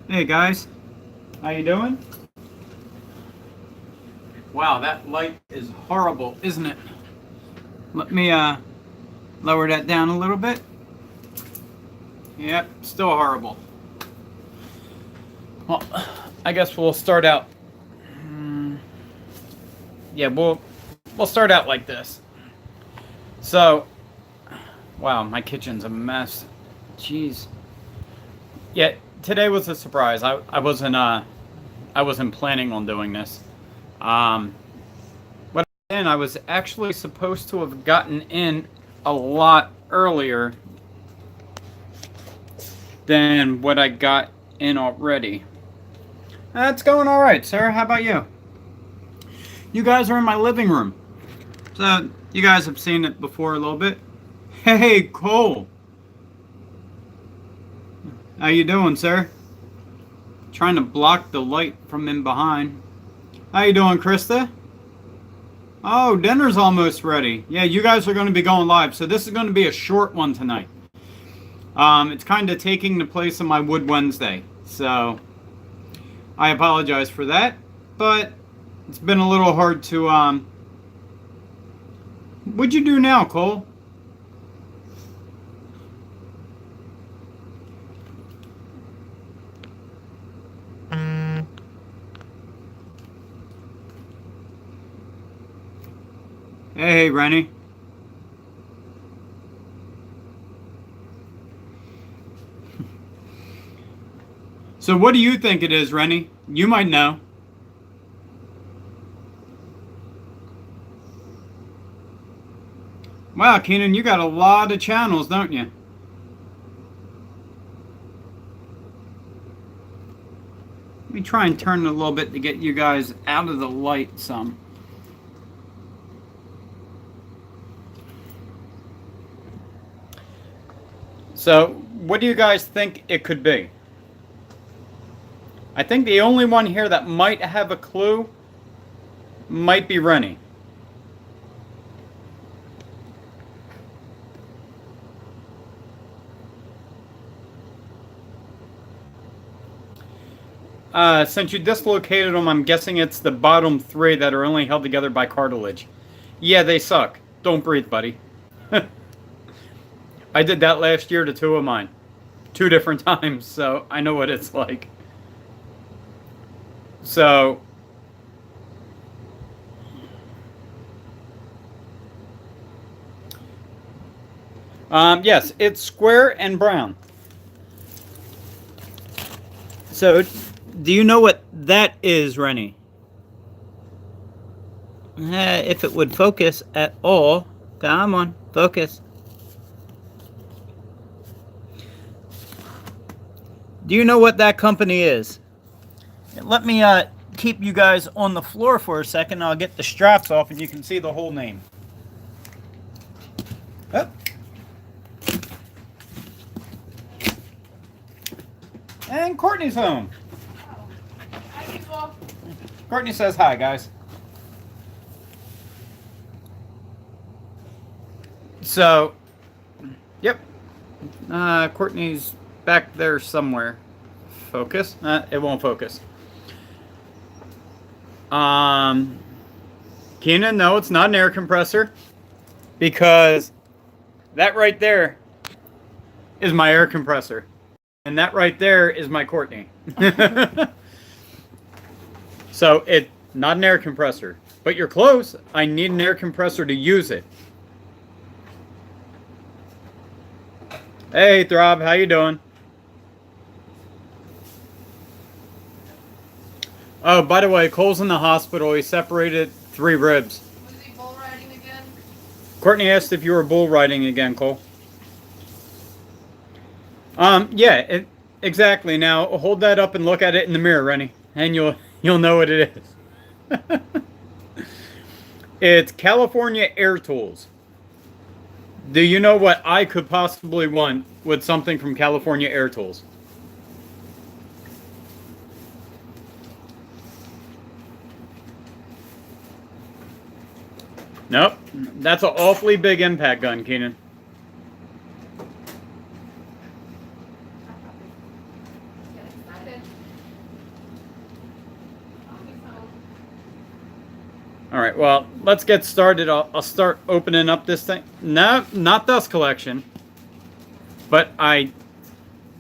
Hey guys, how you doing? Wow, that light is horrible, isn't it? Let me lower that down a little bit. Yep, still horrible. Well, I guess we'll start out. Yeah, we'll start out like this. So, wow, my kitchen's a mess. Jeez. Yeah, today was a surprise. I wasn't planning on doing this. Um, But then I was actually supposed to have gotten in a lot earlier than what I got in already. That's going all right, Sarah. How about you? You guys are in my living room. So you guys have seen it before a little bit. Hey, Cole. How you doing, sir? Trying to block the light from in behind. How you doing, Krista? Oh, dinner's almost ready. Yeah, you guys are going to be going live, so this is going to be a short one tonight. It's kind of taking the place of my Wood Wednesday, so I apologize for that, but it's been a little hard to, what'd you do now, Cole? Hey, Rennie. So what do you think it is, Rennie? You might know. Wow, Keenan, you got a lot of channels, don't you? Let me try and turn it a little bit to get you guys out of the light some. So, what do you guys think it could be? I think the only one here that might have a clue might be Rennie. Since you dislocated them, I'm guessing it's the bottom three that are only held together by cartilage. Yeah, they suck. Don't breathe, buddy. I did that last year to two of mine. 2 different times, so I know what it's like. So, yes, it's square and brown. So, do you know what that is, Rennie? If it would focus at all. Come on, focus. Do you know what that company is? Let me keep you guys on the floor for a second. I'll get the straps off and you can see the whole name. Oh. And Courtney's home. Hi, people. Courtney says hi, guys. So, yep. Courtney's back there somewhere. Focus? It won't focus. Keenan, no, it's not an air compressor. Because that right there is my air compressor. And that right there is my Courtney. So it's not an air compressor. But you're close. I need an air compressor to use it. Hey, Throb, how you doing? Oh, by the way, Cole's in the hospital. He separated 3 ribs. Was he bull riding again? Courtney asked if you were bull riding again, Cole. Yeah, exactly. Now hold that up and look at it in the mirror, Rennie, and you'll know what it is. It's California Air Tools. Do you know what I could possibly want with something from California Air Tools? Nope. That's an awfully big impact gun, Keenan. Get excited. All right, well, let's get started. I'll start opening up this thing. No, not dust collection. But I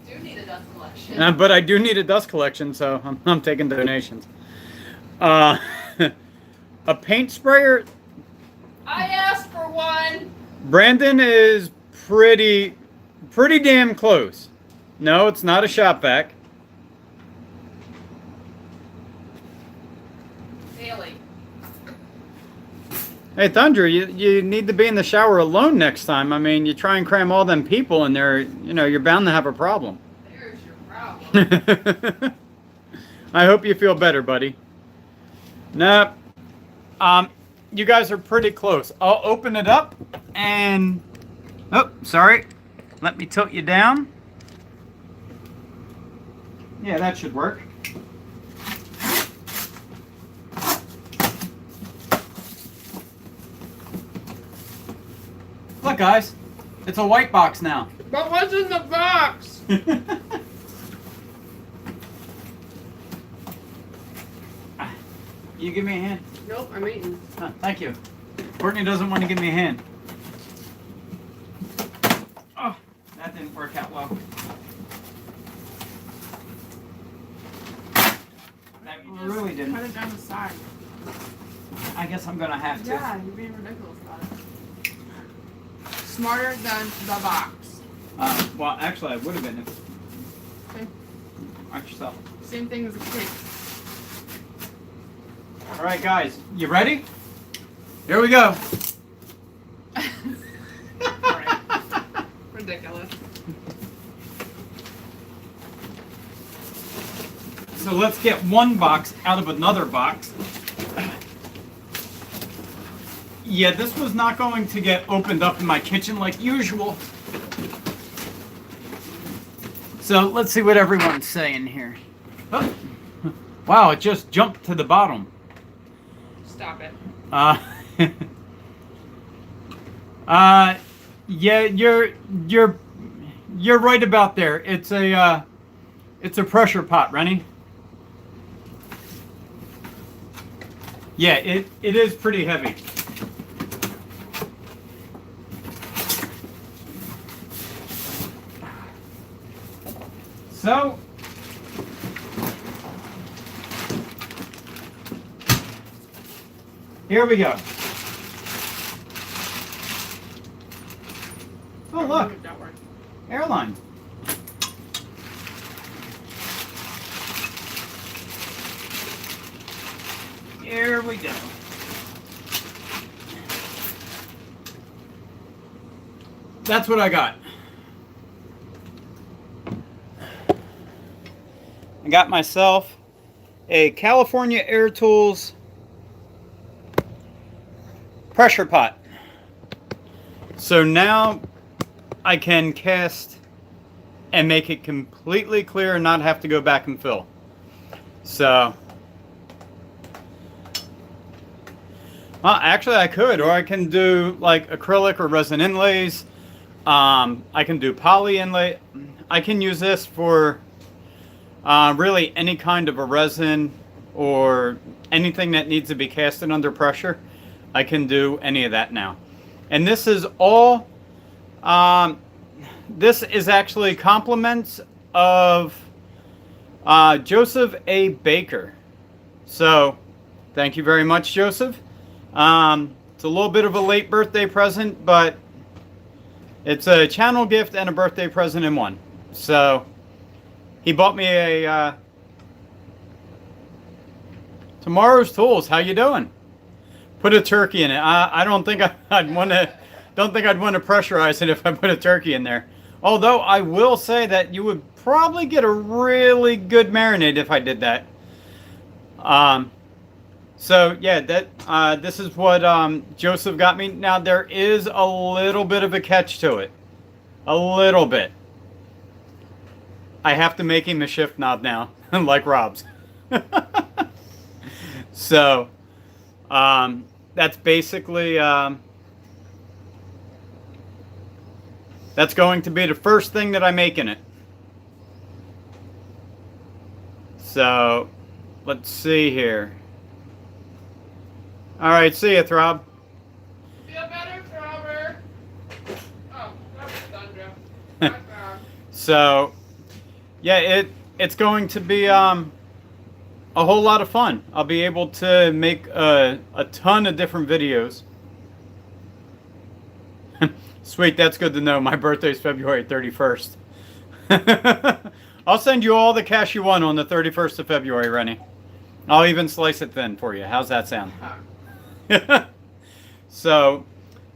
Do need a dust collection. but I do need a dust collection, so I'm taking donations. A paint sprayer. I asked for one. Brandon is pretty damn close. No, it's not a shop vac. Daily. Hey, Thunder, you need to be in the shower alone next time. I mean, you try and cram all them people in there, you know, you're bound to have a problem. There's your problem. I hope you feel better, buddy. Nope. You guys are pretty close. I'll open it up and... Oh, sorry. Let me tilt you down. Yeah, that should work. Look, guys. It's a white box now. But what's in the box? You give me a hand? Nope, I'm eating. Thank you. Courtney doesn't want to give me a hand. Oh, that didn't work out well. That really didn't. Cut it down the side. I guess I'm gonna have to. Yeah, you're being ridiculous about it. Smarter than the box. Well, actually, I would have been if... Okay. Watch yourself. Same thing as a cake. All right, guys, you ready? Here we go. Alright. Ridiculous. So let's get one box out of another box. Yeah, this was not going to get opened up in my kitchen like usual. So let's see what everyone's saying here. Oh. Wow, it just jumped to the bottom. Stop it. Yeah, you're right about there. It's a pressure pot, Rennie. Yeah, it is pretty heavy. So, here we go. Oh, look. Airline. Here we go. That's what I got. I got myself a California Air Tools pressure pot. So now I can cast and make it completely clear and not have to go back and fill. So, well, actually I could, or I can do like acrylic or resin inlays. I can do poly inlay. I can use this for really any kind of a resin or anything that needs to be casted under pressure. I can do any of that now. And this is all, this is actually compliments of Joseph A. Baker. So, thank you very much, Joseph. It's a little bit of a late birthday present, but it's a channel gift and a birthday present in one. So, he bought me a Tomorrow's Tools. How you doing? Put a turkey in it. I don't think I'd want to. Don't think I'd want to pressurize it if I put a turkey in there. Although I will say that you would probably get a really good marinade if I did that. So yeah, that this is what Joseph got me. Now there is a little bit of a catch to it. A little bit. I have to make him the shift knob now, like Rob's. So, that's basically, that's going to be the first thing that I make in it. So, let's see here. All right, see ya, Throb. Feel better, Robert. Oh, that was done, Joe. Bye, Throb. So, yeah, it's going to be a whole lot of fun. I'll be able to make a ton of different videos. Sweet, that's good to know. My birthday's February 31st. I'll send you all the cash you want on the 31st of February, Rennie. I'll even slice it thin for you. How's that sound? So,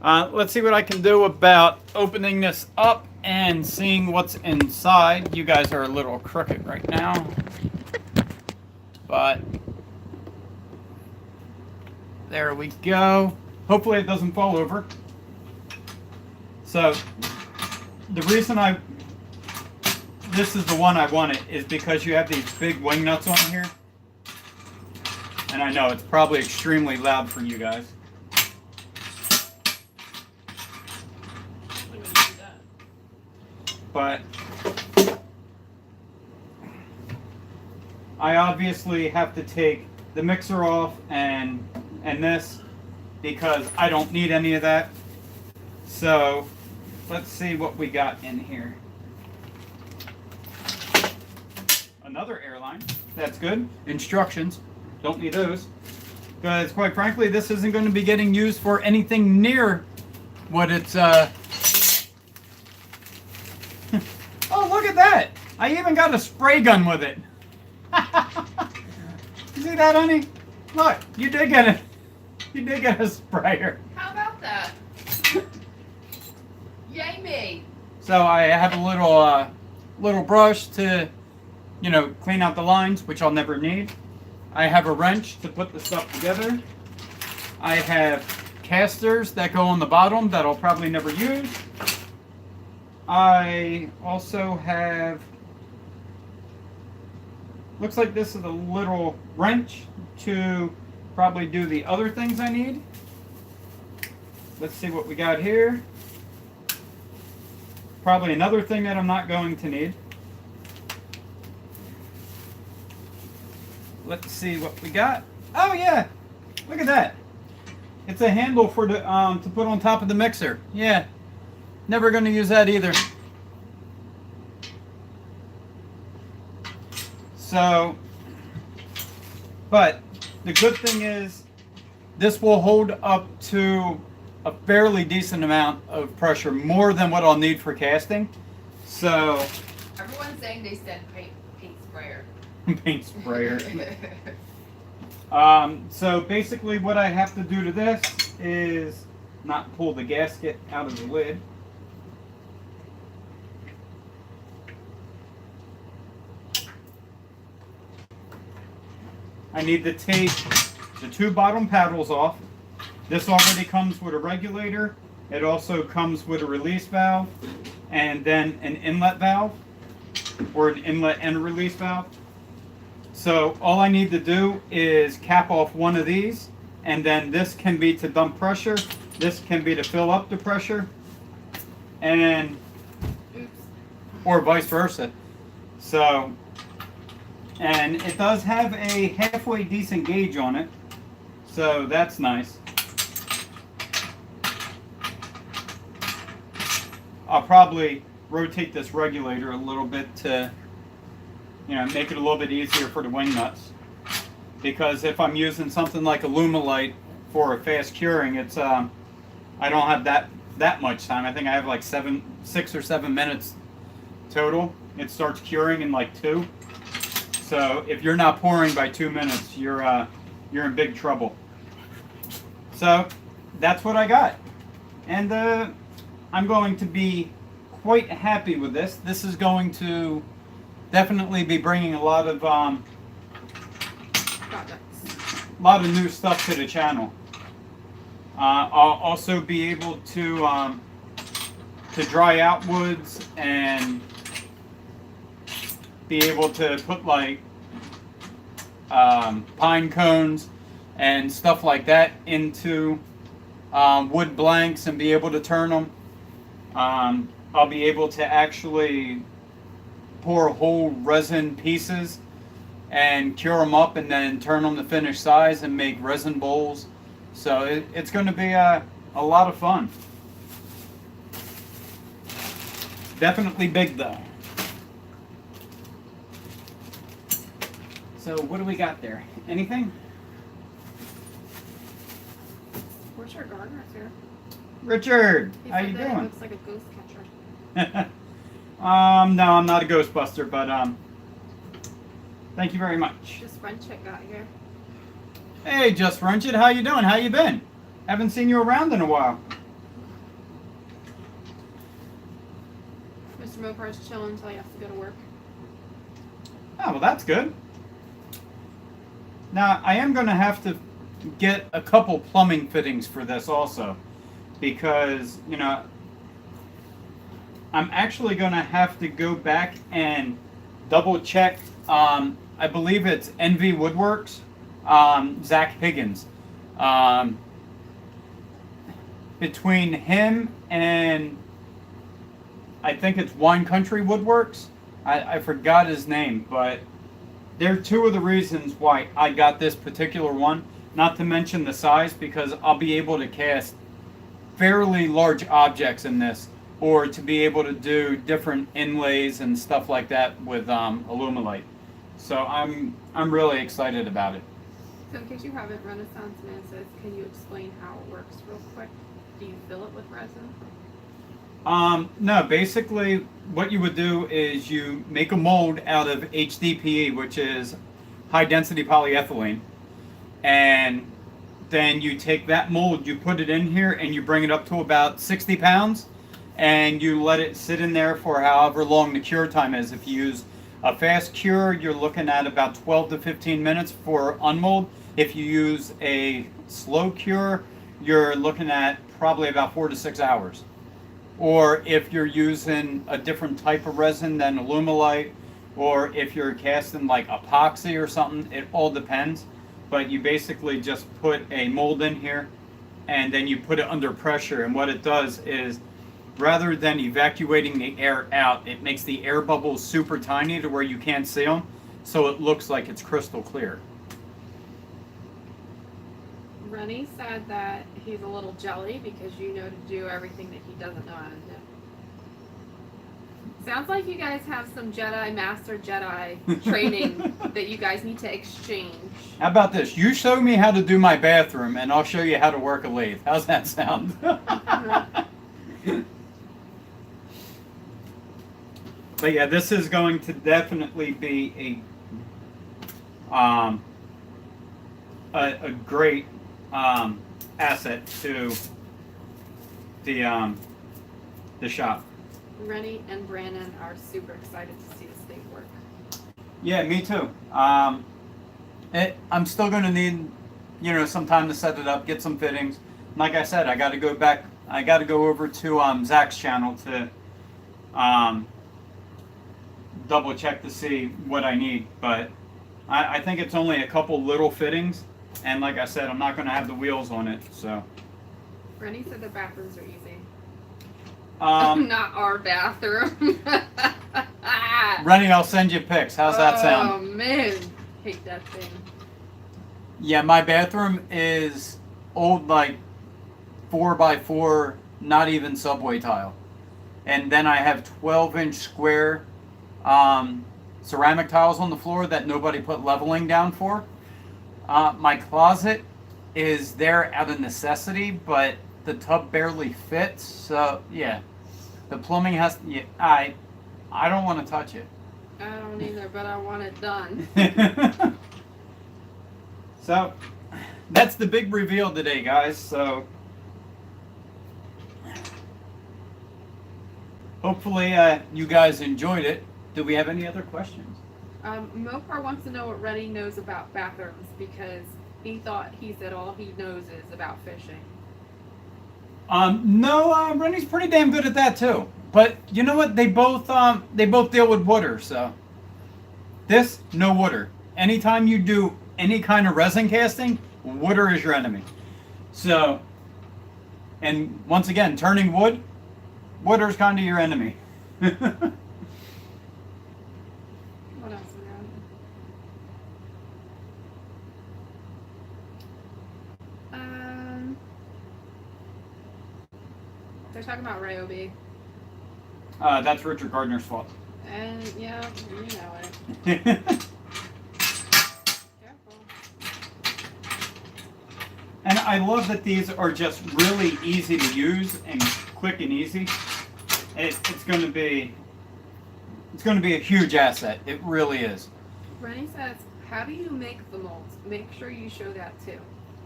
let's see what I can do about opening this up and seeing what's inside. You guys are a little crooked right now. But, there we go. Hopefully it doesn't fall over. So, the reason this is the one I wanted is because you have these big wing nuts on here. And I know it's probably extremely loud for you guys. But I obviously have to take the mixer off and this because I don't need any of that. So let's see what we got in here. Another airline. That's good. Instructions. Don't need those. Because quite frankly, this isn't going to be getting used for anything near what it's Oh, look at that! I even got a spray gun with it. You see that, honey? Look, you did get it. You did get a sprayer. How about that? Yay me! So I have a little brush to, you know, clean out the lines, which I'll never need. I have a wrench to put the stuff together. I have casters that go on the bottom that I'll probably never use. I also have, looks like this is a little wrench to probably do the other things I need. Let's see what we got here. Probably another thing that I'm not going to need. Let's see what we got. Oh yeah, look at that. It's a handle for the to put on top of the mixer. Yeah, never going to use that either. So, but the good thing is this will hold up to a fairly decent amount of pressure, more than what I'll need for casting. So, Everyone's saying they said paint sprayer. paint sprayer. So basically what I have to do to this is not pull the gasket out of the lid. I need to take the two bottom paddles off. This already comes with a regulator. It also comes with a release valve and then an inlet valve, or an inlet and release valve. So all I need to do is cap off one of these, and then this can be to dump pressure, this can be to fill up the pressure, and or vice versa. So, and it does have a halfway decent gauge on it, so that's nice. I'll probably rotate this regulator a little bit to, you know, make it a little bit easier for the wing nuts. Because if I'm using something like Alumilite for a fast curing, it's I don't have that much time. I think I have like 6 or 7 minutes total. It starts curing in like 2. So if you're not pouring by 2 minutes, you're in big trouble. So that's what I got, and I'm going to be quite happy with this. This is going to definitely be bringing a lot of new stuff to the channel. I'll also be able to dry out woods and be able to put like pine cones and stuff like that into wood blanks and be able to turn them. I'll be able to actually pour whole resin pieces and cure them up and then turn them to finished size and make resin bowls. So it's going to be a lot of fun. Definitely big though. So what do we got there? Anything? Where's your gardener's here? Richard, He how said you that it doing? looks like a ghost catcher. No, I'm not a Ghostbuster, but thank you very much. Just Friendship got here. Hey, Just Runchit, how you doing? How you been? Haven't seen you around in a while. Mr. Mopar's chilling until he has to go to work. Oh, well, that's good. Now, I am going to have to get a couple plumbing fittings for this also, because, you know, I'm actually going to have to go back and double check. I believe it's NV Woodworks, Zach Higgins. Between him and I think it's Wine Country Woodworks. I forgot his name, but they're two of the reasons why I got this particular one. Not to mention the size, because I'll be able to cast fairly large objects in this, or to be able to do different inlays and stuff like that with Alumilite. So I'm really excited about it. So in case you haven't, Renaissance Man says, can you explain how it works real quick? Do you fill it with resin? No, basically what you would do is you make a mold out of HDPE, which is high density polyethylene, and then you take that mold, you put it in here, and you bring it up to about 60 pounds, and you let it sit in there for however long the cure time is. If you use a fast cure, you're looking at about 12 to 15 minutes for unmold. If you use a slow cure, you're looking at probably about 4 to 6 hours. Or if you're using a different type of resin than Alumilite, or if you're casting like epoxy or something, it all depends. But you basically just put a mold in here, and then you put it under pressure, and what it does is, rather than evacuating the air out, it makes the air bubbles super tiny to where you can't see them, so it looks like it's crystal clear. Rennie said that he's a little jelly because you know to do everything that he doesn't know how to do. Sounds like you guys have some Jedi, Master Jedi training that you guys need to exchange. How about this? You show me how to do my bathroom, and I'll show you how to work a lathe. How's that sound? But yeah, this is going to definitely be a great asset to the shop. Rennie and Brandon are super excited to see this thing work. Yeah, me too. I'm still going to need, some time to set it up, get some fittings. Like I said, I got to go back. I got to go over to Zach's channel to double check to see what I need. But I think it's only a couple little fittings, and like I said, I'm not going to have the wheels on it. So. Rennie said the bathrooms are easy. Not our bathroom. Rennie, I'll send you pics. How's that sound? Oh man, hate that thing. Yeah, my bathroom is old, like 4x4, not even subway tile, and then I have 12-inch square ceramic tiles on the floor that nobody put leveling down for. My closet is there out of necessity, but the tub barely fits, so yeah, the plumbing has. Yeah, I don't want to touch it. I don't either, but I want it done. So that's the big reveal today, guys. So hopefully you guys enjoyed it. Do we have any other questions? Mopar wants to know what Rennie knows about bathrooms because he said all he knows is about fishing. No, Rennie's pretty damn good at that too. But you know what? They both deal with water. So this, no water. Anytime you do any kind of resin casting, water is your enemy. So, and once again, turning wood, water is kind of your enemy. What else we got? They're talking about Ryobi. That's Richard Gardner's fault. And, yeah, you know it. Careful. And I love that these are just really easy to use and quick and easy. It's going to be a huge asset. It really is. Rennie says, how do you make the molds? Make sure you show that too.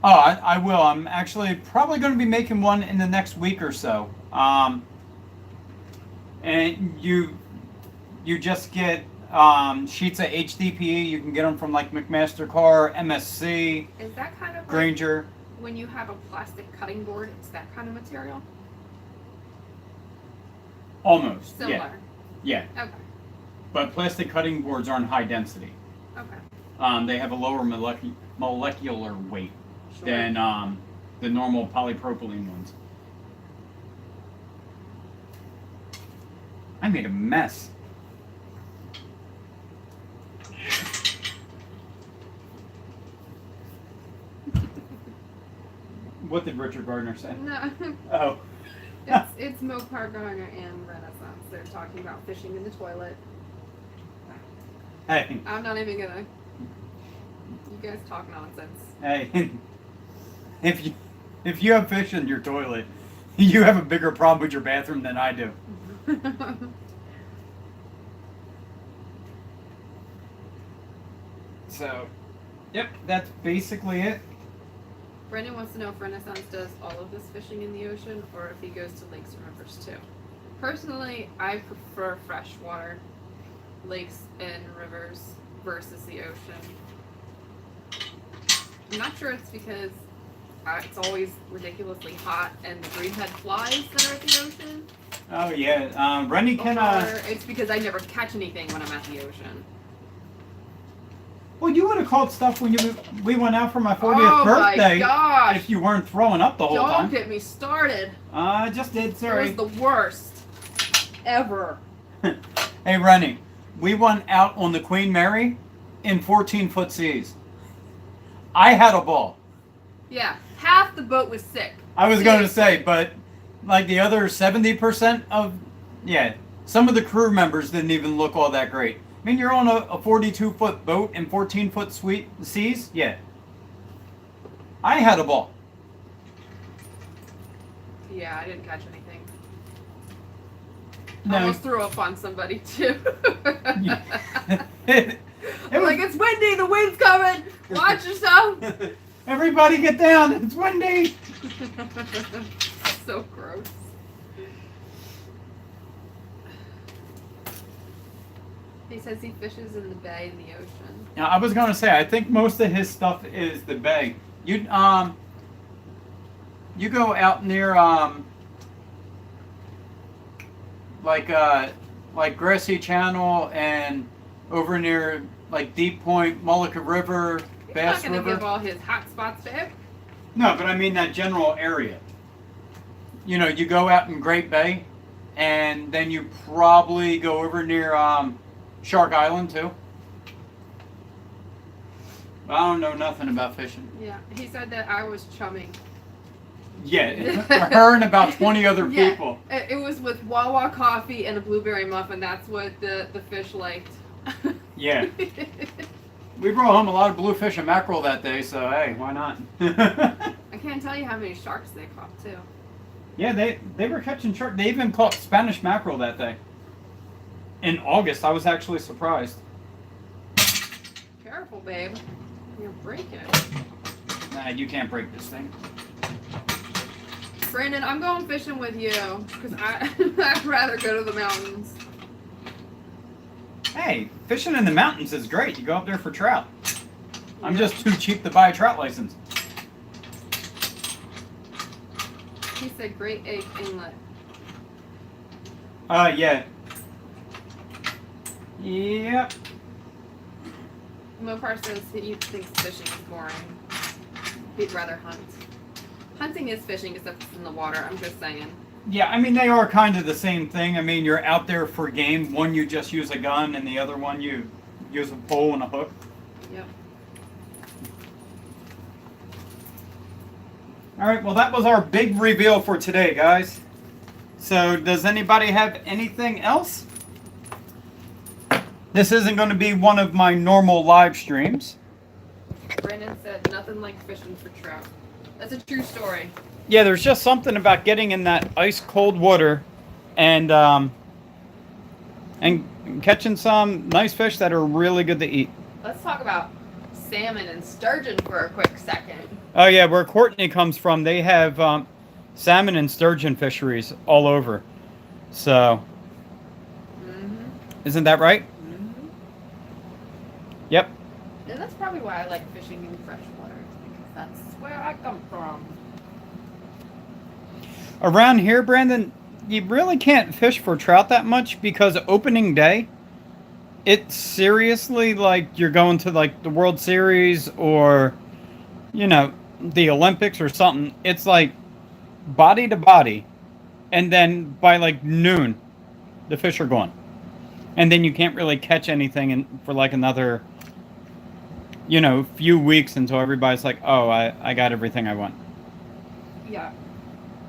Oh, I will. I'm actually probably going to be making one in the next week or so. And you just get sheets of HDPE. You can get them from like McMaster Carr, MSC, Is that kind of Granger. like when you have a plastic cutting board, it's that kind of material? Almost. Similar. Yeah. Okay. But plastic cutting boards aren't high density. Okay. They have a lower molecular weight Sure. than the normal polypropylene ones. I made a mess. What did Richard Gardner say? No. Oh. It's Mopar Gardner and Renaissance. They're talking about fishing in the toilet. Hey. I'm not even gonna. You guys talk nonsense. Hey. If you have fish in your toilet, you have a bigger problem with your bathroom than I do. So, yep, that's basically it. Brendan wants to know if Renaissance does all of this fishing in the ocean or if he goes to lakes and rivers too. Personally, I prefer freshwater lakes and rivers versus the ocean. I'm not sure it's because it's always ridiculously hot and the greenhead flies that are at the ocean. Oh yeah, Rennie can. Or it's because I never catch anything when I'm at the ocean. Well, you would have caught stuff when we went out for my 40th Oh my birthday. gosh. If you weren't throwing up the whole time. Don't get me started. I just did. Sorry. It was the worst ever. Hey Rennie, we went out on the Queen Mary in 14-foot seas. I had a ball. Yeah, half the boat was sick. I was going to say, but like the other 70% of, some of the crew members didn't even look all that great. I mean, you're on a 42-foot boat in 14-foot seas? Yeah. I had a ball. Yeah, I didn't catch anything. No. I almost threw up on somebody, too. It I'm was- like, it's windy, the wind's coming. Watch yourself. Everybody get down, it's windy. So gross. He says he fishes in the bay in the ocean. Now, I was going to say, I think most of his stuff is the bay. You go out near like Grassy Channel and over near like Deep Point, Mullica River, He's Bass not going to River. give all his hot spots to him. No, but I mean that general area. You know, you go out in Great Bay, and then you probably go over near Shark Island too. I don't know nothing about fishing. Yeah, he said that I was chumming. Yeah, her and about 20 other Yeah, people. it was with Wawa coffee and a blueberry muffin. That's what the fish liked. Yeah. We brought home a lot of bluefish and mackerel that day, so hey, why not? I can't tell you how many sharks they caught too. Yeah, they were catching shark. They even caught Spanish mackerel that day. In August, I was actually surprised. Careful, babe. You're breaking it. Nah, you can't break this thing. Brandon, I'm going fishing with you because I'd rather go to the mountains. Hey, fishing in the mountains is great. You go up there for trout. I'm just too cheap to buy a trout license. He said Great Egg Inlet. Yeah. Yep. Mopar says he thinks fishing is boring. He'd rather hunt. Hunting is fishing, except it's in the water. I'm just saying. Yeah, I mean, they are kind of the same thing. I mean, you're out there for game. One, you just use a gun, and the other one, you use a pole and a hook. Yep. All right, well, that was our big reveal for today, guys. So, does anybody have anything else? This isn't going to be one of my normal live streams. Brandon said nothing like fishing for trout. That's a true story. Yeah, there's just something about getting in that ice cold water and catching some nice fish that are really good to eat. Let's talk about salmon and sturgeon for a quick second. Oh yeah, where Courtney comes from, they have salmon and sturgeon fisheries all over. So, isn't that right? Yep. And that's probably why I like fishing in freshwater, because that's where I come from. Around here, Brandon, you really can't fish for trout that much because opening day, it's seriously like you're going to like the World Series or, you know, the Olympics or something. It's like body to body. And then by like noon, the fish are gone. And then you can't really catch anything for like another, you know, few weeks until everybody's like, oh, I got everything I want. Yeah.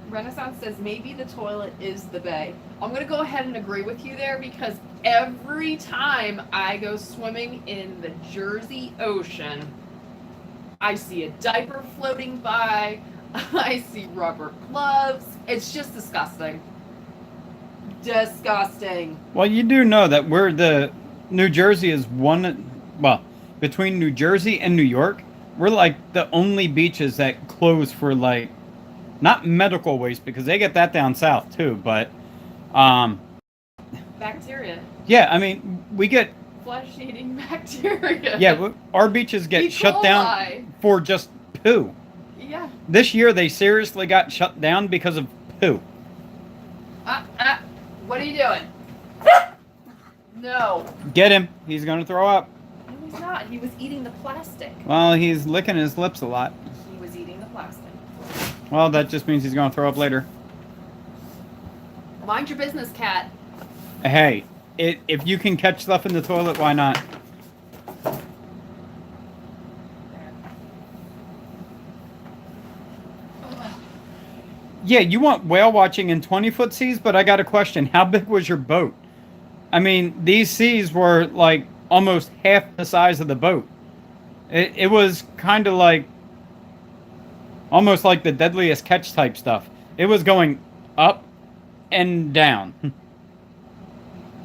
Renaissance says maybe the toilet is the bay. I'm going to go ahead and agree with you there because every time I go swimming in the Jersey Ocean, I see a diaper floating by. I see rubber gloves. It's just disgusting. Disgusting. Well, you do know that New Jersey is between New Jersey and New York, we're like the only beaches that close for like, not medical waste because they get that down south too, but bacteria. Yeah, I mean, we get flesh-eating bacteria. Yeah, our beaches get shut down for just poo. Yeah. This year they seriously got shut down because of poo. What are you doing? No. Get him. He's going to throw up. No, he's not. He was eating the plastic. Well, he's licking his lips a lot. He was eating the plastic. Well, that just means he's going to throw up later. Mind your business, cat. Hey, if you can catch stuff in the toilet, why not? Yeah, you want whale watching in 20-foot seas, but I got a question. How big was your boat? I mean, these seas were like almost half the size of the boat. It was kind of like, almost like the deadliest catch type stuff. It was going up and down.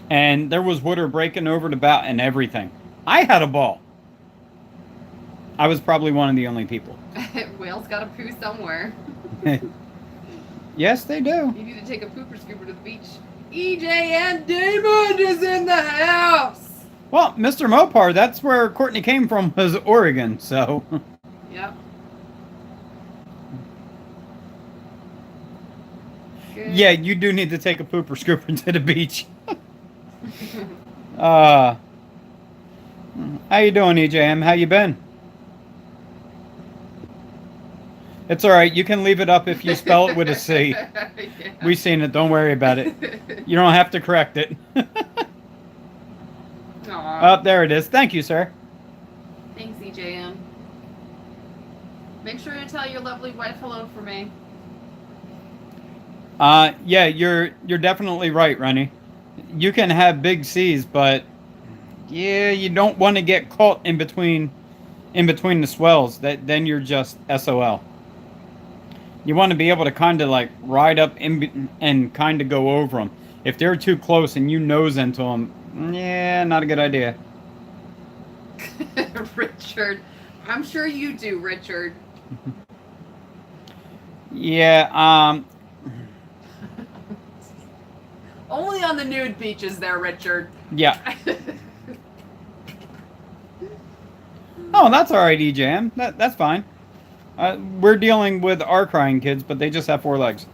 And there was water breaking over the bow and everything. I had a ball. I was probably one of the only people. Whales gotta poo somewhere. Yes, they do. You need to take a pooper scooper to the beach. EJ and Damon is in the house! Well, Mr. Mopar, that's where Courtney came from, was Oregon, so. Yep. Good. Yeah, you do need to take a pooper scooper to the beach. How you doing, EJM? How you been? It's all right. You can leave it up if you spell it with a C. Yeah. We've seen it. Don't worry about it. You don't have to correct it. Oh, there it is. Thank you, sir. Thanks, EJM. Make sure to tell your lovely wife hello for me. Yeah, you're definitely right, Rennie. You can have big C's, but yeah, you don't want to get caught in between the swells. Then you're just SOL. You want to be able to kind of like ride up and kind of go over them. If they're too close and you nose into them, yeah, not a good idea. Richard, I'm sure you do, Richard. Yeah, Only on the nude beaches there, Richard. Yeah. Oh, that's all right, EJM. That's fine. We're dealing with our crying kids, but they just have 4 legs.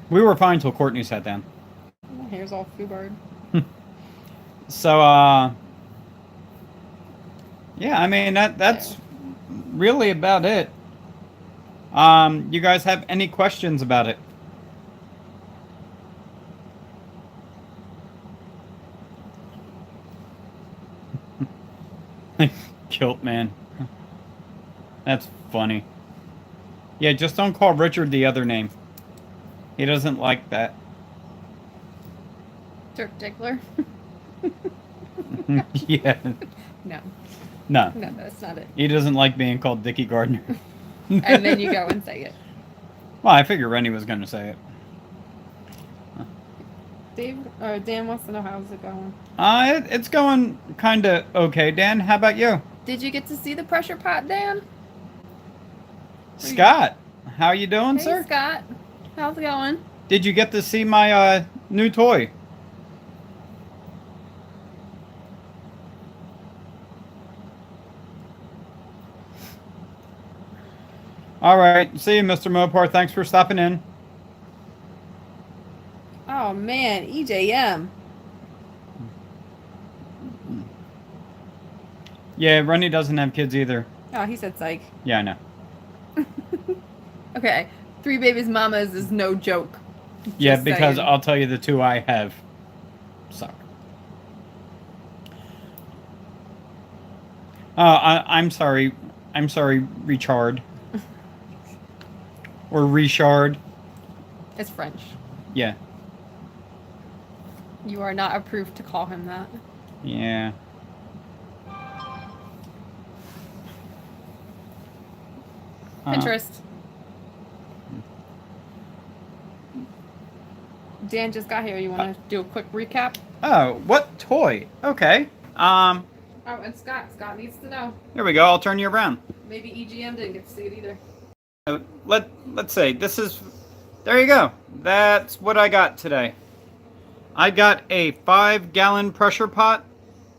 We were fine till Courtney sat down. Here's all foobarred. So, yeah, I mean, that's really about it. You guys have any questions about it? Kilt man. That's funny. Yeah, just don't call Richard the other name. He doesn't like that. Dirk Diggler? Yeah. No. No. No, that's not it. He doesn't like being called Dickie Gardner. And then you go and say it. Well, I figured Rennie was going to say it. Dan wants to know how's it going. It's going kind of okay, Dan. How about you? Did you get to see the pressure pot, Dan? Scott, how you doing, Hey, sir? Scott. How's it going? Did you get to see my new toy? All right. See you, Mr. Mopar. Thanks for stopping in. Oh, man. EJM. Yeah, Rennie doesn't have kids either. Oh, he said psych. Yeah, I know. Okay. 3 babies mamas is no joke. Yeah, Just because saying. I'll tell you the 2 I have suck. I'm sorry. I'm sorry, Richard. Or Richard. It's French. Yeah. You are not approved to call him that. Yeah. Pinterest. Dan just got here. You want to do a quick recap? Oh, what toy? Okay. Oh, and Scott. Scott needs to know. Here we go. I'll turn you around. Maybe EGM didn't get to see it either. Let's say this is. There you go. That's what I got today. I got a 5-gallon pressure pot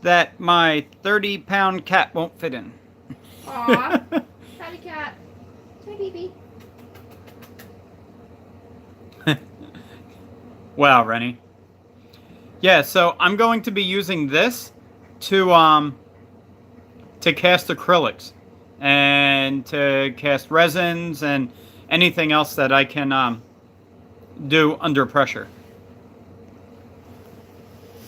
that my 30-pound cat won't fit in. Aw. Patty cat. Hi, baby. Wow, Rennie. Yeah, so I'm going to be using this to cast acrylics and to cast resins and anything else that I can do under pressure.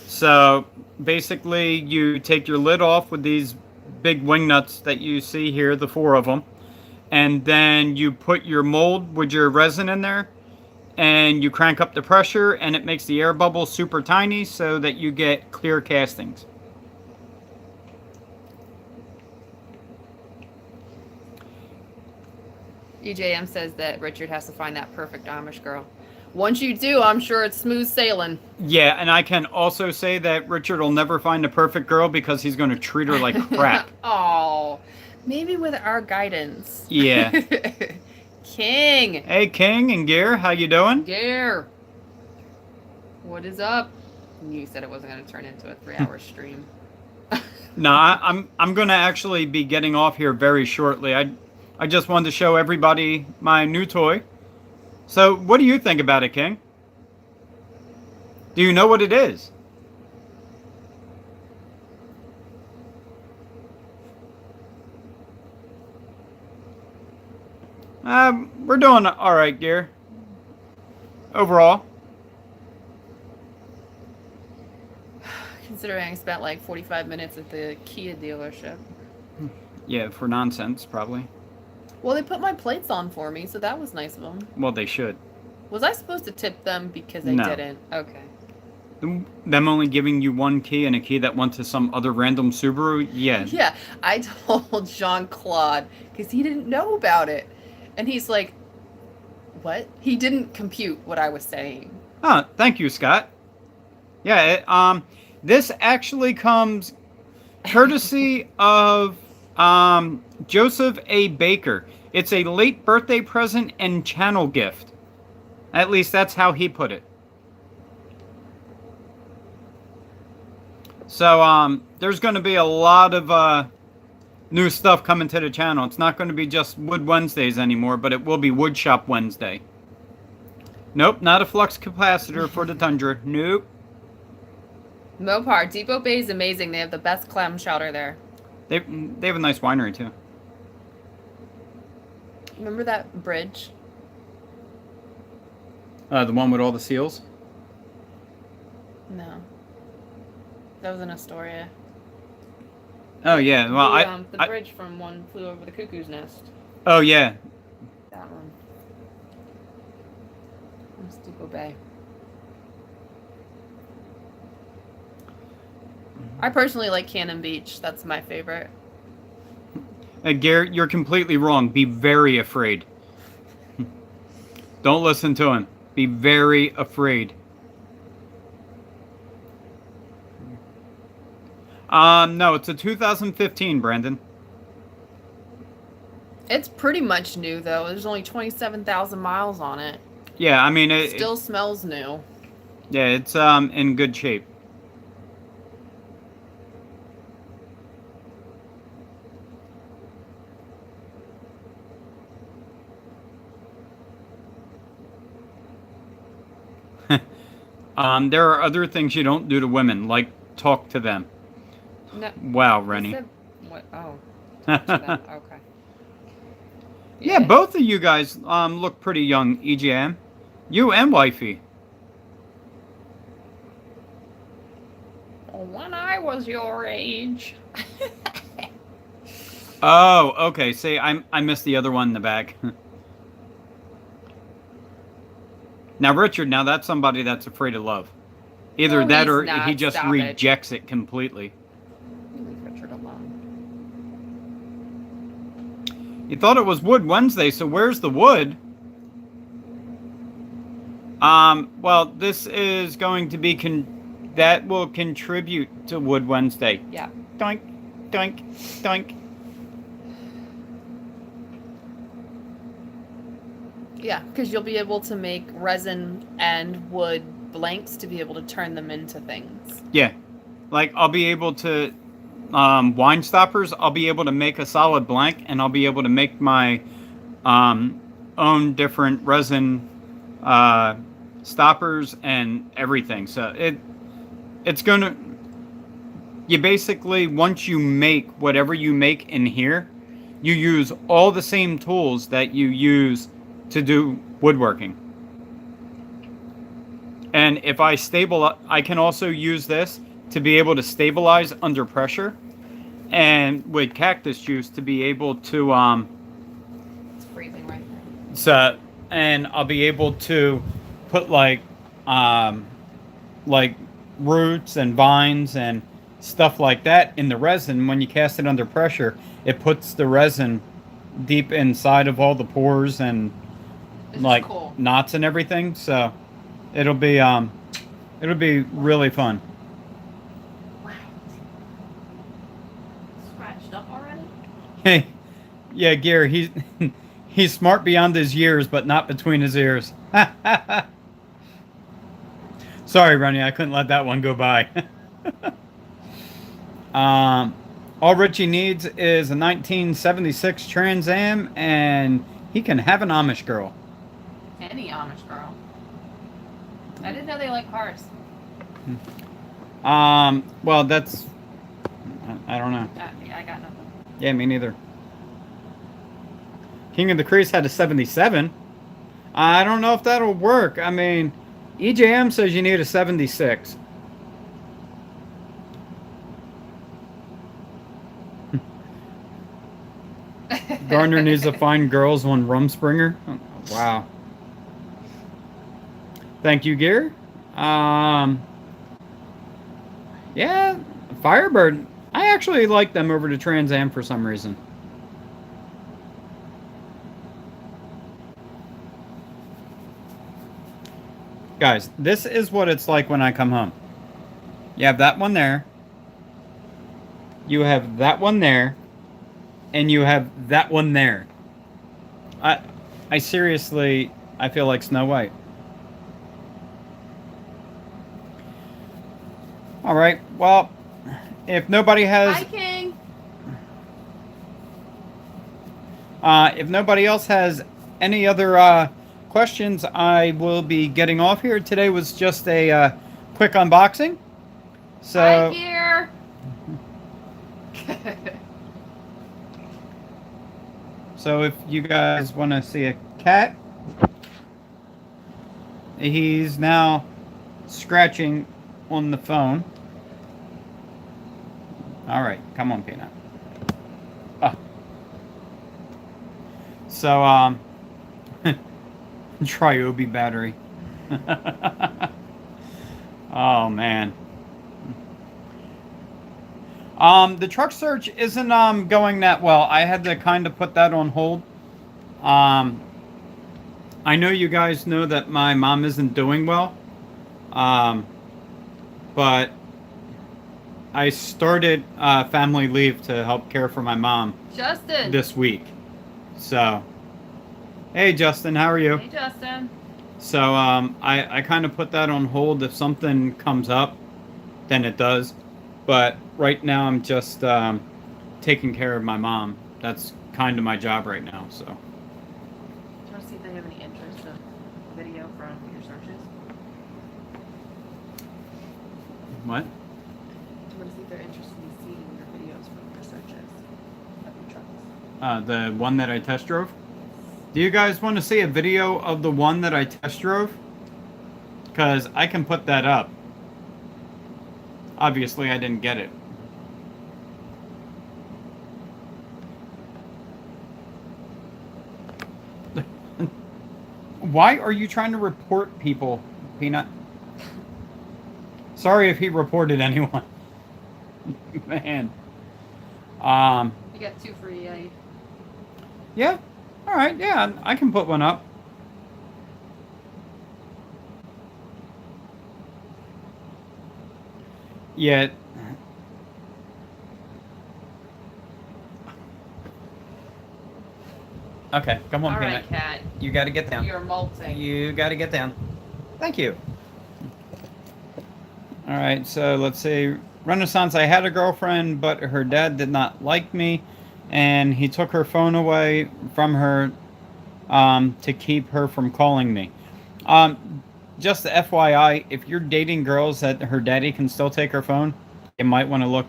So basically you take your lid off with these big wing nuts that you see here, the 4 of them, and then you put your mold with your resin in there and you crank up the pressure and it makes the air bubbles super tiny so that you get clear castings. EJM says that Richard has to find that perfect Amish girl. Once you do, I'm sure it's smooth sailing. Yeah, and I can also say that Richard will never find the perfect girl because he's going to treat her like crap. Oh, maybe with our guidance. Yeah. King. Hey, King and Gear, how you doing? Gear. What is up? You said it wasn't going to turn into a 3-hour stream. No, I'm going to actually be getting off here very shortly. I just wanted to show everybody my new toy. So, what do you think about it, King? Do you know what it is? We're doing all right, Gear. Overall. Considering I spent like 45 minutes at the Kia dealership. Yeah, for nonsense, probably. Well, they put my plates on for me, so that was nice of them. Well, they should. Was I supposed to tip them because they No. didn't? Okay. Them only giving you one key and a key that went to some other random Subaru? Yeah. Yeah, I told Jean-Claude because he didn't know about it. And he's like, what? He didn't compute what I was saying. Oh, thank you, Scott. Yeah, this actually comes courtesy of Joseph A. Baker. It's a late birthday present and channel gift. At least that's how he put it. So there's going to be a lot of new stuff coming to the channel. It's not going to be just Wood Wednesdays anymore, but it will be Wood Shop Wednesday. Nope, not a flux capacitor for the Tundra. Nope. Mopar, Depot Bay is amazing. They have the best clam chowder there. They have a nice winery too. Remember that bridge? The one with all the seals? No. That was in Astoria. Oh yeah, well The bridge from One Flew Over the Cuckoo's Nest. Oh yeah. That one. Obey. I personally like Cannon Beach. That's my favorite. Garrett, you're completely wrong. Be very afraid. Don't listen to him. Be very afraid. No, it's a 2015, Brandon. It's pretty much new though. There's only 27,000 miles on it. Yeah, I mean it still smells new. Yeah, it's in good shape. There are other things you don't do to women, like talk to them. No. Wow, Rennie. What? Oh. Talk to them. Okay. Yeah, both of you guys look pretty young, EJM. You and wifey. When I was your age. Oh, okay. See, I missed the other one in the back. Now, Richard, now that's somebody that's afraid of love. Either No, that he's or not. he just Stop rejects it completely. Leave Richard alone. You thought it was Wood Wednesday, so where's the wood? Well, this is going to be that will contribute to Wood Wednesday. Yeah. Doink, doink, doink. Yeah, because you'll be able to make resin and wood blanks to be able to turn them into things. Yeah. Like, I'll be able to, wine stoppers, I'll be able to make a solid blank, and I'll be able to make my own different resin stoppers and everything. So it's going to, you basically, once you make whatever you make in here, you use all the same tools that you use to do woodworking. And if I can also use this to be able to stabilize under pressure, and with cactus juice to be able to it's freezing right now. So, and I'll be able to put like roots and vines and stuff like that in the resin. When you cast it under pressure, it puts the resin deep inside of all the pores and like cool. knots and everything. So it'll be really fun. Wow. Scratched up already? Hey, yeah, Gary, he's smart beyond his years, but not between his ears. Sorry, Ronnie, I couldn't let that one go by. All Richie needs is a 1976 Trans Am, and he can have an Amish girl. Any Amish girl. I didn't know they like cars. Well, that's, I don't know. Yeah, I got nothing. Yeah, me neither. King of the Crease had a 77. I don't know if that'll work. I mean, EJM says you need a 76. Gardner needs to find girls on Rumspringer. Oh, wow. Thank you, Gear. Yeah, Firebird. I actually like them over to Trans Am for some reason. Guys, this is what it's like when I come home. You have that one there. You have that one there. And you have that one there. I seriously, I feel like Snow White. All right. Well, if nobody has, Hi, King. If nobody else has any other questions, I will be getting off here. Today was just a quick unboxing. So. Hi, Gear. So if you guys want to see a cat, he's now scratching on the phone. All right, come on, Peanut. Oh. So, Triobi battery. Oh man. The truck search isn't going that well. I had to kind of put that on hold. Um, I know you guys know that my mom isn't doing well. Um, but I started family leave to help care for my mom Justin. this week. So, hey Justin, how are you? Hey, Justin. So I kind of put that on hold. If something comes up, then it does. But right now I'm just taking care of my mom. That's kind of my job right now. So. Do you want to see if they have any interest of video from your searches? What? Do you want to see if they're interested in seeing your videos from your searches of your trucks? The one that I test drove? Do you guys want to see a video of the one that I test drove? Because I can put that up. Obviously, I didn't get it. Why are you trying to report people, Peanut? Sorry if he reported anyone. Man. You got 2 for EA. Yeah. All right. Yeah, I can put one up. Yeah. Okay, come on, All Peanut. right, Cat. You got to get down. You're molting. You got to get down. Thank you. All right, so let's see. Renaissance, I had a girlfriend, but her dad did not like me, and he took her phone away from her to keep her from calling me. Just the FYI, if you're dating girls that her daddy can still take her phone, you might want to look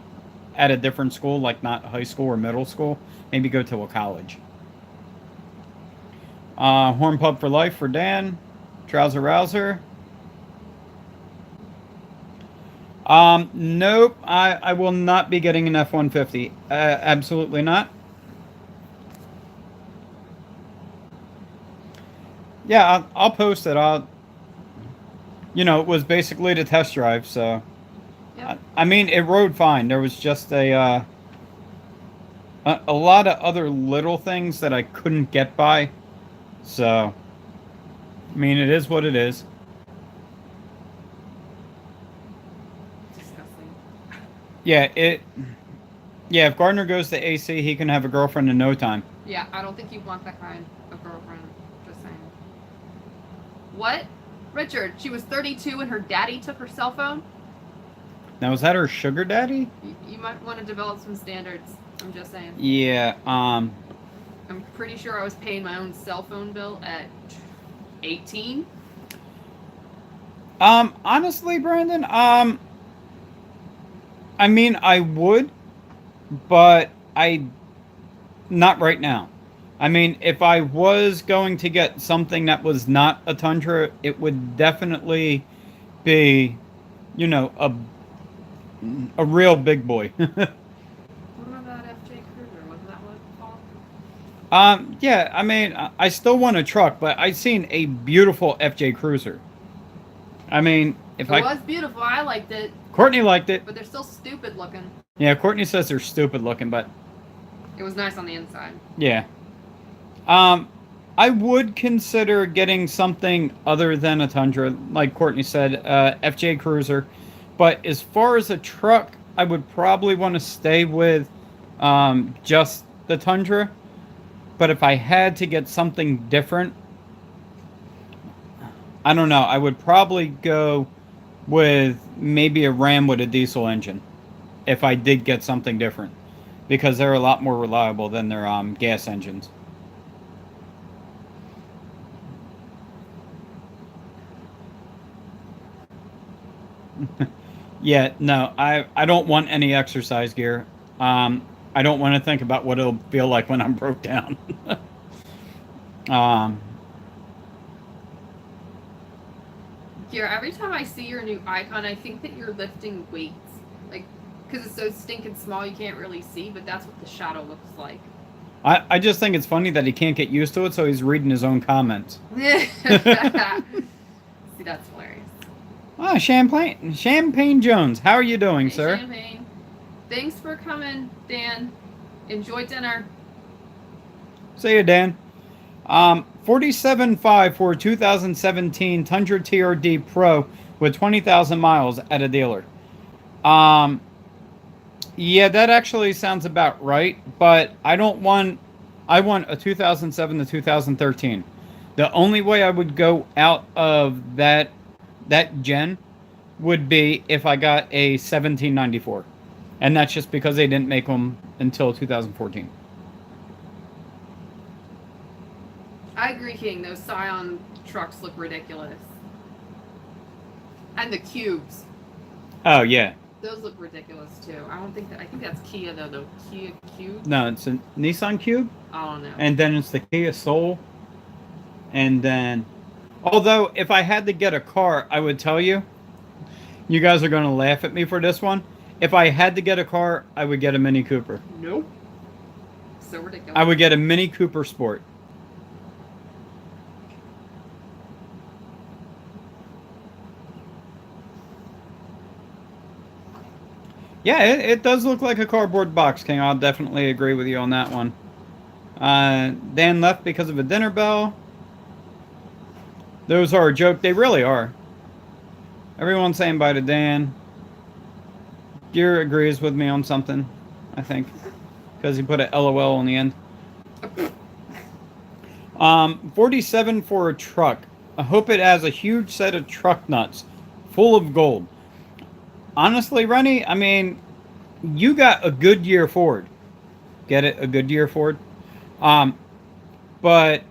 at a different school, like not high school or middle school. Maybe go to a college. Horn Pub for Life for Dan. Trouser Rouser. Nope. I will not be getting an F-150. Absolutely not. Yeah, I'll post it. It was basically the test drive, so. Yep. I mean, it rode fine. There was just a lot of other little things that I couldn't get by. So, I mean, it is what it is. Disgusting. Yeah, if Gardner goes to AC, he can have a girlfriend in no time. Yeah, I don't think you want that kind of girlfriend. Just saying. What? Richard, she was 32 and her daddy took her cell phone? Now, is that her sugar daddy? You might want to develop some standards. I'm just saying. Yeah, I'm pretty sure I was paying my own cell phone bill at 18. Honestly, Brandon, I mean, I would, but not right now. I mean, if I was going to get something that was not a Tundra, it would definitely be, a real big boy. What about FJ Cruiser? Wasn't that what it's called? Yeah, I mean, I still want a truck, but I seen a beautiful FJ Cruiser. I mean, It was beautiful. I liked it. Courtney liked it. But they're still stupid looking. Yeah, Courtney says they're stupid looking, but it was nice on the inside. Yeah. I would consider getting something other than a Tundra, like Courtney said, FJ Cruiser. But as far as a truck, I would probably want to stay with just the Tundra. But if I had to get something different, I don't know. I would probably go with maybe a Ram with a diesel engine if I did get something different, because they're a lot more reliable than their gas engines. Yeah, no, I don't want any exercise gear. I don't want to think about what it'll feel like when I'm broke down. Here, every time I see your new icon, I think that you're lifting weights. Like, because it's so stinking small, you can't really see, but that's what the shadow looks like. I just think it's funny that he can't get used to it, so he's reading his own comments. See, that's hilarious. Ah, Champagne Jones. How are you doing, Hey, sir? Champagne. Thanks for coming, Dan. Enjoy dinner. See you, Dan. 47.5 for 2017 Tundra TRD Pro with 20,000 miles at a dealer. Um, yeah, that actually sounds about right, but I don't want. I want a 2007 to 2013. The only way I would go out of that gen would be if I got a 1794, and that's just because they didn't make them until 2014. I agree, King. Those Scion trucks look ridiculous. And the cubes. Oh yeah, Those look ridiculous too. I think that's Kia though, the Kia Cube. no, it's a Nissan Cube, I don't know. and then it's the Kia Soul, and then, although if I had to get a car, I would tell you, you guys are going to laugh at me for this one. If I had to get a car, I would get a Mini Cooper. Nope. So ridiculous. I would get a Mini Cooper Sport. Yeah, it does look like a cardboard box, King. I'll definitely agree with you on that one. Dan left because of a dinner bell. Those are a joke. They really are. Everyone's saying bye to Dan. Gear agrees with me on something, I think. Because he put a LOL on the end. 47 for a truck. I hope it has a huge set of truck nuts. Full of gold. Honestly, Rennie, I mean, you got a Goodyear Ford. Get it? A Goodyear Ford? But,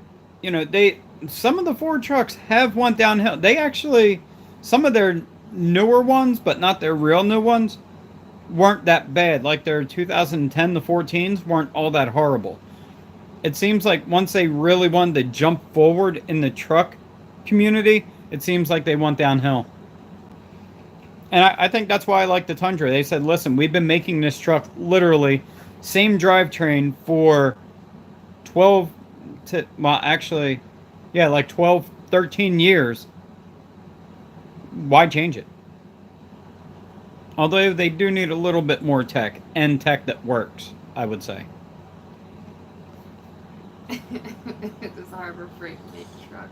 you know, some of the Ford trucks have went downhill. They actually, some of their newer ones, but not their real new ones, weren't that bad. Like their 2010 the 14s weren't all that horrible. It seems like once they really wanted to jump forward in the truck community, it seems like they went downhill. And I think that's why I like the Tundra. They said, listen, we've been making this truck literally same drivetrain for 12 to, well, actually, yeah, like 12, 13 years. Why change it? Although they do need a little bit more tech, and tech that works, I would say. Does Harbor Freight make trucks?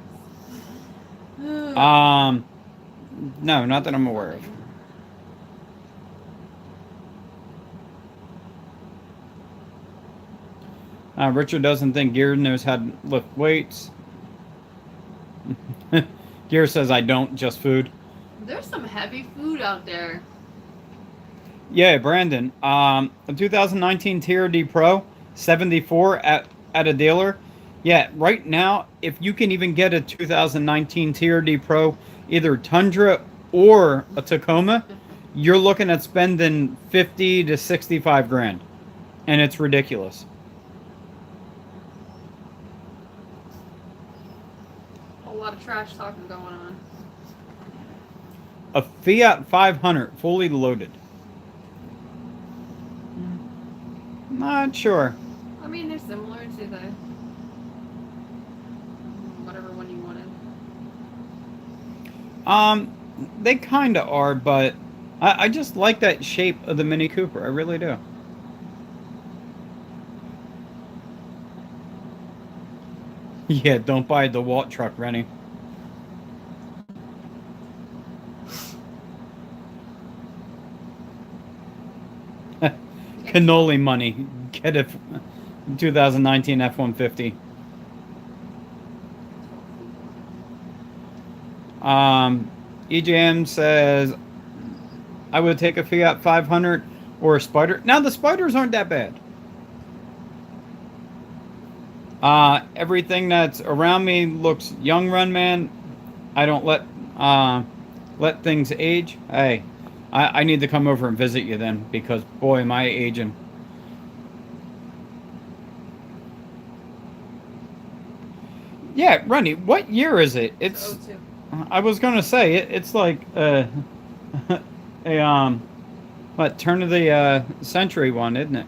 No, not that I'm aware of. Richard doesn't think Gear knows how to lift weights. Gear says I don't, just food. There's some heavy food out there. Yeah, Brandon. A 2019 TRD Pro 74 at a dealer. Yeah, right now, if you can even get a 2019 TRD Pro, either Tundra or a Tacoma, you're looking at spending 50 to 65 grand, and it's ridiculous. A lot of trash talking going on. A Fiat 500 fully loaded. Not sure. I mean, they're similar to the whatever one you wanted. They kind of are, but I just like that shape of the Mini Cooper. I really do. Yeah, don't buy the Walt truck, Rennie. Cannoli money. Get a 2019 F-150. EJM says, I would take a Fiat 500 or a Spider. Now, the Spiders aren't that bad. Everything that's around me looks young, Run Man. I don't let things age. Hey, I need to come over and visit you then, because boy, am I aging. Yeah, Runny, what year is it? It's. '02. I was gonna say it's like a what, turn of the century one, isn't it?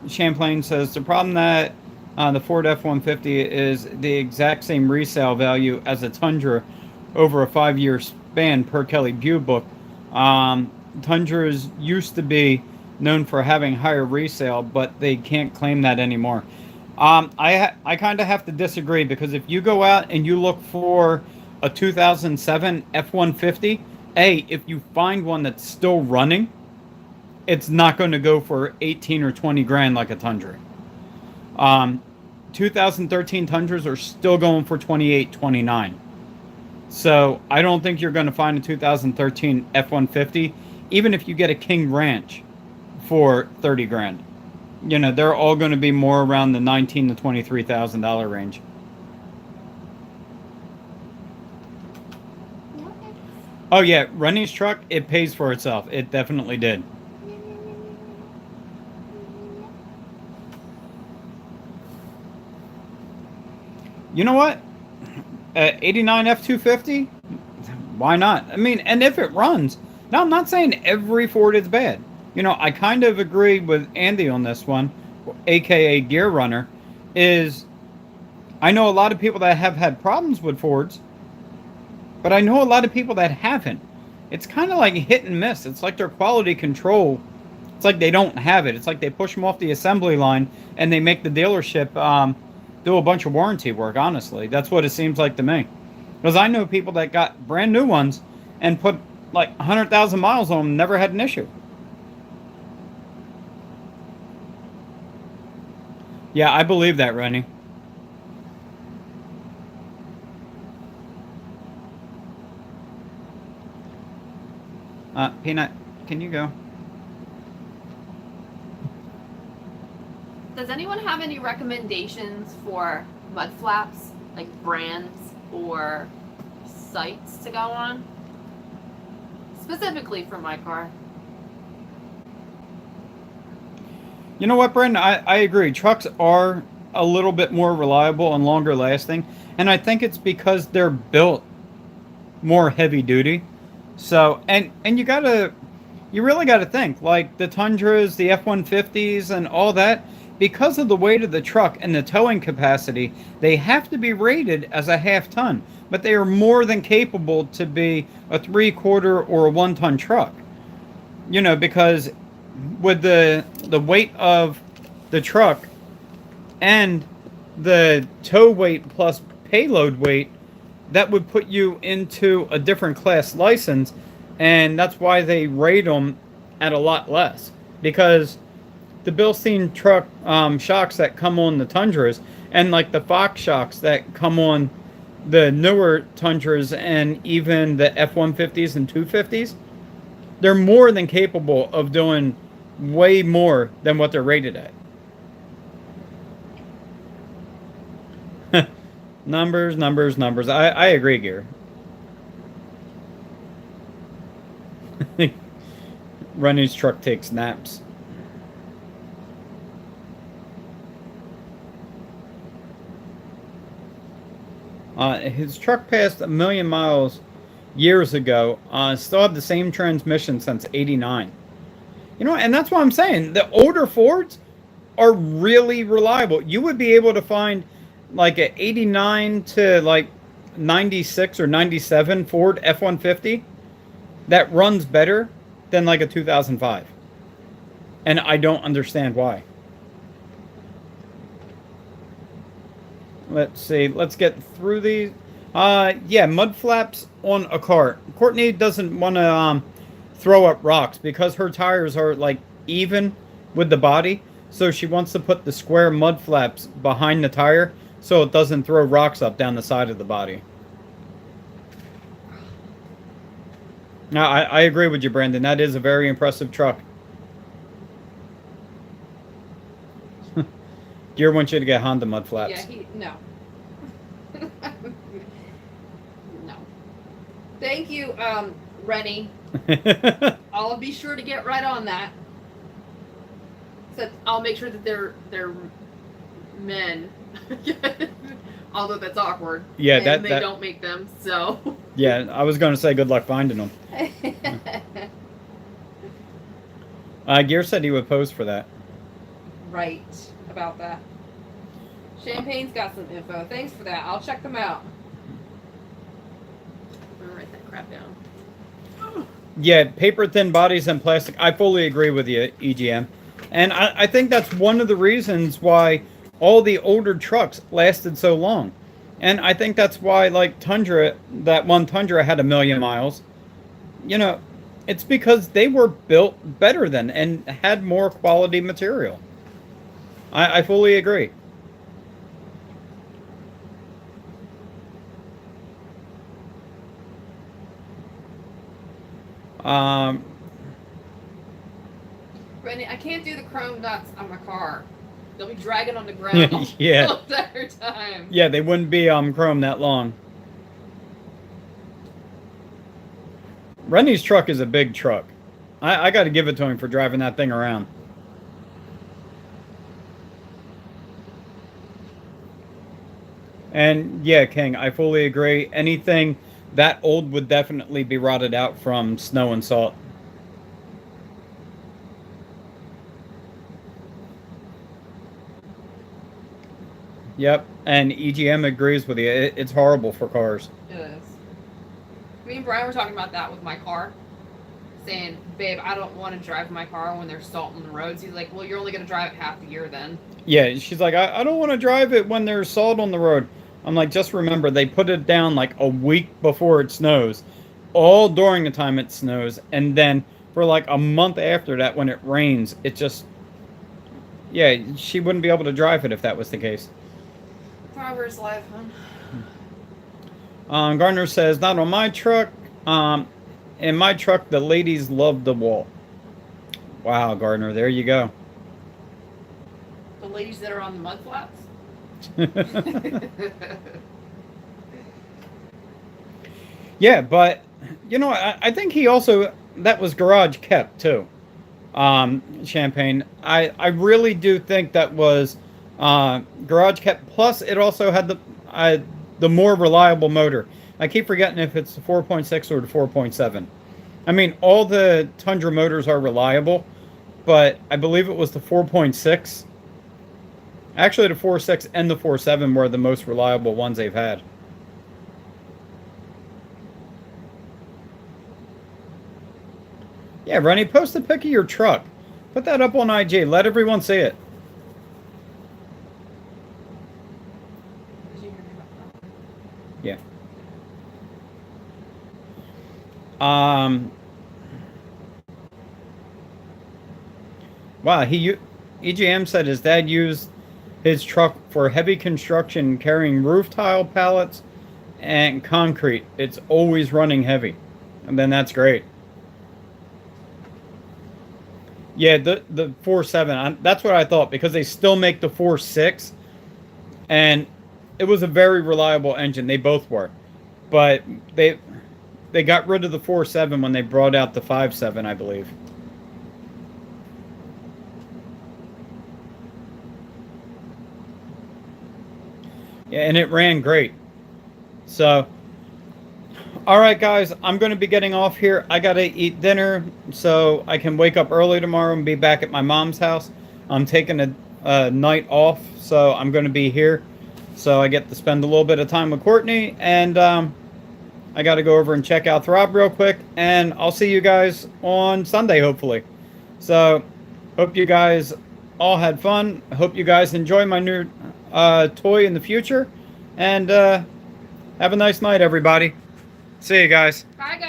Champlain says the problem that The Ford F-150 is the exact same resale value as a Tundra over a 5-year span per Kelley Blue Book. Tundras used to be known for having higher resale, but they can't claim that anymore. I kind of have to disagree because if you go out and you look for a 2007 F-150, if you find one that's still running, it's not going to go for 18 or 20 grand like a Tundra. 2013 Tundras are still going for 28, 29. So I don't think you're going to find a 2013 F-150, even if you get a King Ranch for 30 grand. You know, they're all going to be more around the $19,000 to $23,000 range. Oh yeah, Rennie's truck, it pays for itself. It definitely did. You know what? 89 F-250? Why not? I mean, and if it runs, now I'm not saying every Ford is bad. You know, I kind of agree with Andy on this one, aka Gear Runner, is I know a lot of people that have had problems with Fords, but I know a lot of people that haven't. It's kind of like hit and miss. It's like their quality control. It's like they don't have it. It's like they push them off the assembly line and they make the dealership do a bunch of warranty work, honestly. That's what it seems like to me. Because I know people that got brand new ones and put like 100,000 miles on them, never had an issue. Yeah, I believe that, Rennie. Peanut, can you go? Does anyone have any recommendations for mud flaps, like brands or sites to go on? Specifically for my car. You know what, Brendan? I agree. Trucks are a little bit more reliable and longer lasting. And I think it's because they're built more heavy duty. So, and you really gotta think, like the Tundras, the F-150s and all that, because of the weight of the truck and the towing capacity, they have to be rated as a half-ton. But they are more than capable to be a 3/4 or a 1-ton truck. You know, because with the weight of the truck and the tow weight plus payload weight, that would put you into a different class license, and that's why they rate them at a lot less. Because the Bilstein truck shocks that come on the Tundras and like the Fox shocks that come on the newer Tundras and even the F-150s and 250s, they're more than capable of doing way more than what they're rated at. Numbers, numbers, numbers. I agree, Gear. Rennie's truck takes naps. His truck passed 1 million miles years ago. Still have the same transmission since '89. You know, and that's what I'm saying. The older Fords are really reliable. You would be able to find like an 89 to like 96 or 97 Ford F-150 that runs better than like a 2005. And I don't understand why. Let's see. Let's get through these. Yeah, mud flaps on a car. Courtney doesn't want to throw up rocks because her tires are like even with the body. So she wants to put the square mud flaps behind the tire so it doesn't throw rocks up down the side of the body. Now, I agree with you, Brandon. That is a very impressive truck. Gear wants you to get Honda mud flaps. Yeah, no. No. Thank you, Rennie. I'll be sure to get right on that. So I'll make sure that they're men. Although that's awkward. Yeah, and they don't make them, so. Yeah, I was going to say good luck finding them. Gear said he would pose for that. Right about that. Champagne's got some info. Thanks for that. I'll check them out. I'm gonna write that crap down. Yeah, paper thin bodies and plastic. I fully agree with you, EGM. And I think that's one of the reasons why all the older trucks lasted so long. And I think that's why, like, Tundra, that one Tundra had 1,000,000 miles. You know, it's because they were built better then and had more quality material. I fully agree. Brittany, I can't do the chrome nuts on my car. They'll be dragging on the ground Yeah. all the entire time. Yeah, they wouldn't be chrome that long. Rennie's truck is a big truck. I got to give it to him for driving that thing around. And yeah, King, I fully agree. Anything that old would definitely be rotted out from snow and salt. Yep, and EGM agrees with you. It's horrible for cars. It is. Me and Brian were talking about that with my car. Saying, babe, I don't want to drive my car when there's salt on the roads. He's like, well, you're only going to drive it half the year then. Yeah, she's like, I don't want to drive it when there's salt on the road. I'm like, just remember, they put it down like a week before it snows. All during the time it snows. And then for like a month after that, when it rains, it just... Yeah, she wouldn't be able to drive it if that was the case. Proverbs life, huh? Gardner says, not on my truck. In my truck, the ladies love the wall. Wow, Gardner, there you go. The ladies that are on the mud flaps? Yeah, but, you know, I think he also, that was garage kept, too. Champagne. I really do think that was garage kept. Plus, it also had the more reliable motor. I keep forgetting if it's the 4.6 or the 4.7. I mean, all the Tundra motors are reliable, but I believe it was the 4.6. Actually, the 4.6 and the 4.7 were the most reliable ones they've had. Yeah, Ronnie, post a pic of your truck. Put that up on IG. Let everyone see it. Yeah. Wow, EGM said his dad used his truck for heavy construction, carrying roof tile pallets and concrete. It's always running heavy. And then that's great. Yeah, the 4.7, that's what I thought, because they still make the 4.6, and it was a very reliable engine. They both were. But they got rid of the 4.7 when they brought out the 5.7, I believe. Yeah, and it ran great. So, all right, guys, I'm going to be getting off here. I got to eat dinner so I can wake up early tomorrow and be back at my mom's house. I'm taking a night off, so I'm going to be here. So I get to spend a little bit of time with Courtney, and I got to go over and check out Throb real quick, and I'll see you guys on Sunday, hopefully. So, hope you guys all had fun. I hope you guys enjoy my new toy in the future, and have a nice night, everybody. See you guys. Bye, guys.